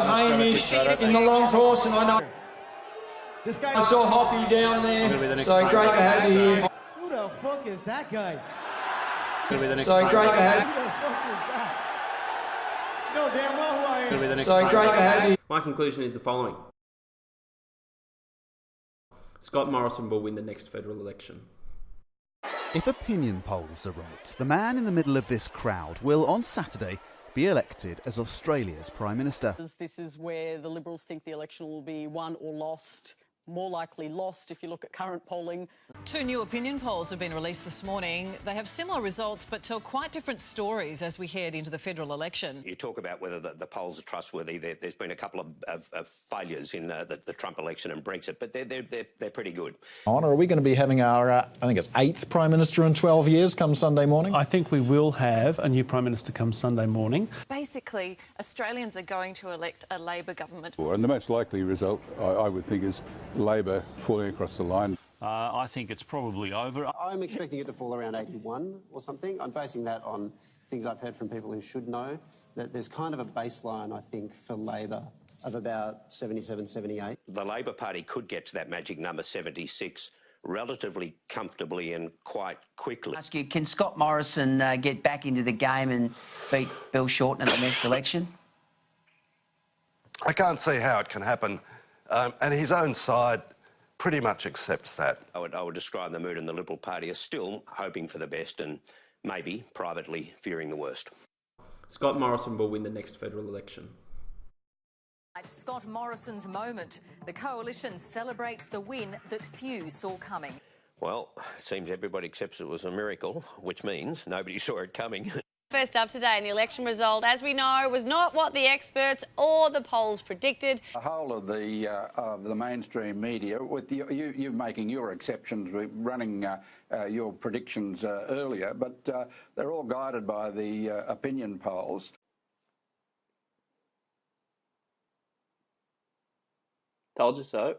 Hamish in the long course, and I know I saw Hoppy down there, so great to have you here. Who the fuck is that guy? So great to have you. Who the fuck is that? You know damn well who I am. So great to have you. My conclusion is the following. Scott Morrison will win the next federal election. If opinion polls are right, the man in the middle of this crowd will, on Saturday, be elected as Australia's Prime Minister. This is where the Liberals think the election will be won or lost. More likely lost if you look at current polling. Two new opinion polls have been released this morning. They have similar results but tell quite different stories as we head into the federal election. You talk about whether the polls are trustworthy. There's been a couple of failures in the Trump election and Brexit, but they're pretty good. Are we going to be having our, I think it's 8th Prime Minister in 12 years come Sunday morning? I think we will have a new Prime Minister come Sunday morning. Basically, Australians are going to elect a Labor government. And the most likely result, I would think, is Labor falling across the line. I think it's probably over. I'm expecting it to fall around 81 or something. I'm basing that on things I've heard from people who should know, that there's kind of a baseline, I think, for Labor of about 77, 78. The Labor Party could get to that magic number 76 relatively comfortably and quite quickly. Ask you, can Scott Morrison get back into the game and beat Bill Shorten at the next election? I can't see how it can happen, and his own side pretty much accepts that. I would describe the mood in the Liberal Party as still hoping for the best and maybe privately fearing the worst. Scott Morrison will win the next federal election. Scott Morrison's moment. The coalition celebrates the win that few saw coming. Well, it seems everybody accepts it was a miracle, which means nobody saw it coming. First up today, in the election result, as we know, was not what the experts or the polls predicted. The whole of the mainstream media, with you making your exceptions, running your predictions earlier, but they're all guided by the opinion polls. Told you so.